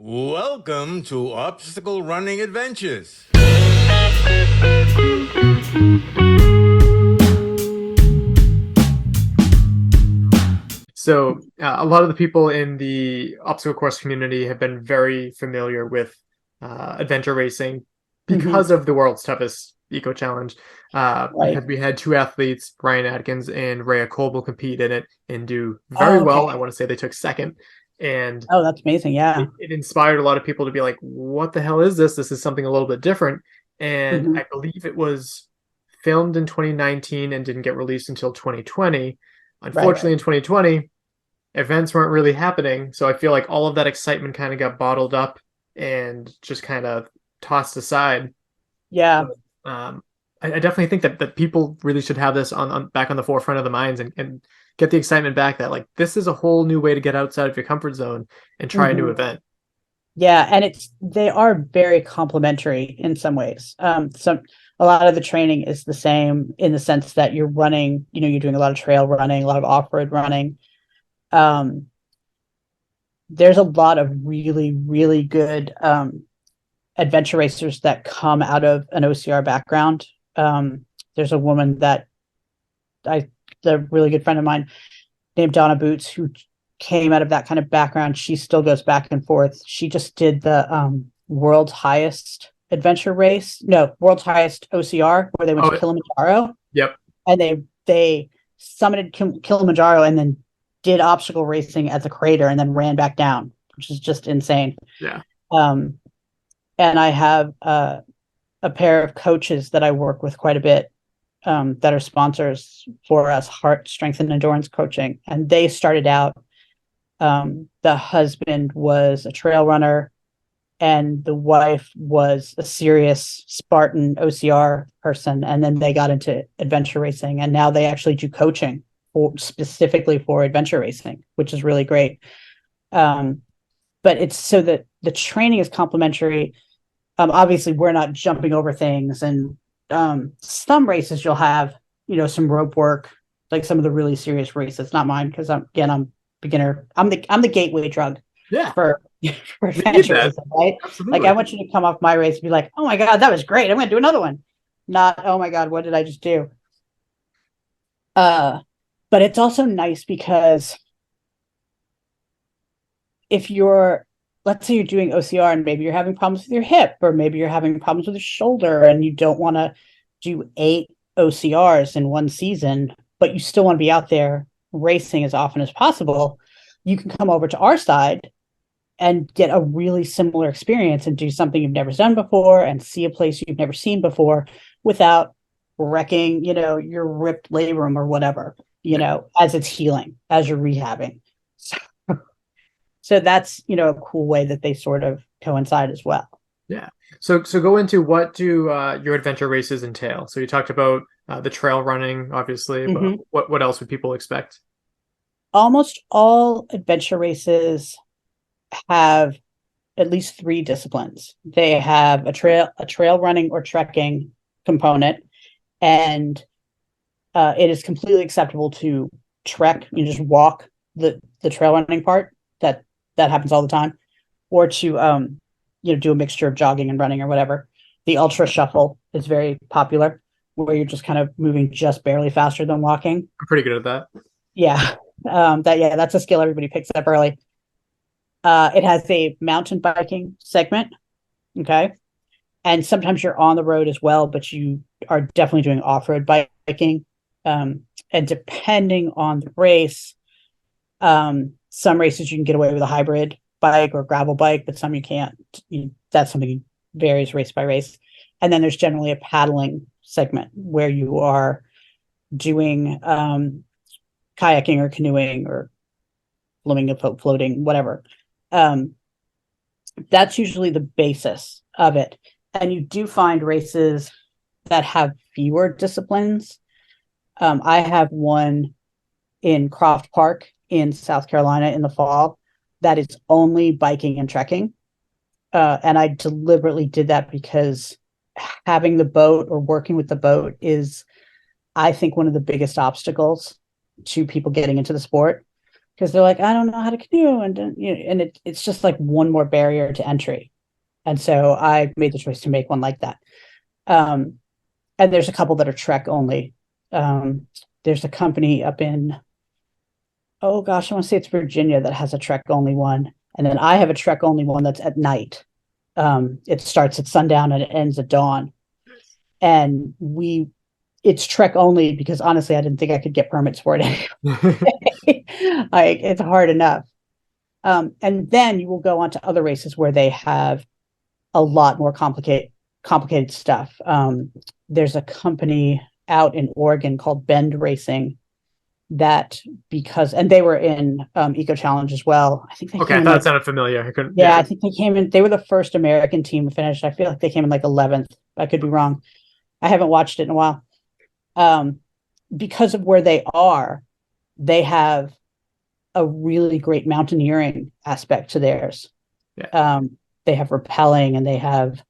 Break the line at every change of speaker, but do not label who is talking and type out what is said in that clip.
Welcome to Obstacle Running Adventures.
So, a lot of the people in the obstacle course community have been very familiar with adventure racing
Hmm.
because of the world's toughest eco challenge.
Right.
We had two athletes, Brian Atkins and Rhea Colby, compete in it and do very
Oh, okay.
well. I want to say they took second, and
Oh, that's amazing. Yeah.
it inspired a lot of people to be like, "What the hell is this? This is something a little bit different." And
Hmm.
I believe it was filmed in 2019 and didn't get released until 2020.
Right.
Unfortunately,
Right.
in 2020 events weren't really happening. So I feel like all of that excitement kind of got bottled up and just kind of tossed aside.
Yeah.
But, I definitely think that people really should have this on back on the forefront of the minds and get the excitement back that like this is a whole new way to get outside of your comfort zone and try a new
Hmm.
event.
Yeah. And they are very complementary in some ways. A lot of the training is the same in the sense that you're running, you're doing a lot of trail running, a lot of off-road running. Um, there's a lot of really, really good adventure racers that come out of an OCR background. There's a woman that the really good friend of mine named Donna Boots, who came out of that kind of background. She still goes back and forth. She just did the world's highest adventure race, no, world's highest OCR, where they went to
Oh,
Kilimanjaro,
yep.
and they summited Kilimanjaro and then did obstacle racing at the crater and then ran back down, which is just insane.
Yeah.
Um, and I have a pair of coaches that I work with quite a bit, that are sponsors for us, Heart Strength and Endurance Coaching. And they started out, the husband was a trail runner and the wife was a serious Spartan OCR person. And then they got into adventure racing and now they actually do coaching specifically for adventure racing, which is really great. Um, but it's so that the training is complementary. Obviously, we're not jumping over things, and some races you'll have, some rope work, like some of the really serious races. Not mine because I'm beginner. I'm the gateway drug
Yeah.
for for
You need
adventure
that.
racing, right? Like I
Absolutely.
want you to come off my race and be like, oh my god, that was great. I'm going to do another one. Not, oh my god, what did I just do? Uh, but it's also nice because if you're, let's say you're doing OCR and maybe you're having problems with your hip or maybe you're having problems with your shoulder and you don't want to do 8 OCRs in one season, but you still want to be out there racing as often as possible, you can come over to our side and get a really similar experience and do something you've never done before and see a place you've never seen before without wrecking, your ripped labrum or whatever,
Yeah.
as it's healing, as you're rehabbing. So so that's, a cool way that they sort of coincide as well.
Yeah. So go into what do your adventure races entail? So you talked about the trail running, obviously, but
Hmm.
what else would people expect?
Almost all adventure races have at least 3 disciplines. They have a trail running or trekking component, and it is completely acceptable to trek. You just walk the trail running part. That happens all the time, or to do a mixture of jogging and running or whatever. The ultra shuffle is very popular, where you're just kind of moving just barely faster than walking.
I'm pretty good at that.
Yeah, that's a skill everybody picks up early. It has a mountain biking segment, okay, and sometimes you're on the road as well, but you are definitely doing off-road biking. And depending on the race, some races you can get away with a hybrid bike or gravel bike, but some you can't. That's something varies race by race. And then there's generally a paddling segment where you are doing kayaking or canoeing or floating, whatever. Um, that's usually the basis of it. And you do find races that have fewer disciplines. I have one in Croft Park in South Carolina in the fall that is only biking and trekking. And I deliberately did that because having the boat or working with the boat is, I think, one of the biggest obstacles to people getting into the sport. because they're like, I don't know how to canoe, and it's just like one more barrier to entry. And so I made the choice to make one like that. And there's a couple that are Trek only. There's a company up in, oh gosh, I want to say it's Virginia, that has a Trek only one. And then I have a Trek only one that's at night. It starts at sundown and it ends at dawn. And it's Trek only because honestly, I didn't think I could get permits for it anyway. Like, it's hard enough. And then you will go on to other races where they have a lot more complicated stuff. There's a company out in Oregon called Bend Racing and they were in Eco Challenge as well. I think they
Okay, I thought it sounded familiar. I couldn't.
Yeah, I think they came in. They were the first American team to finish. I feel like they came in like 11th. I could be wrong. I haven't watched it in a while. Because of where they are, they have a really great mountaineering aspect to theirs.
Yeah.
They have rappelling and they have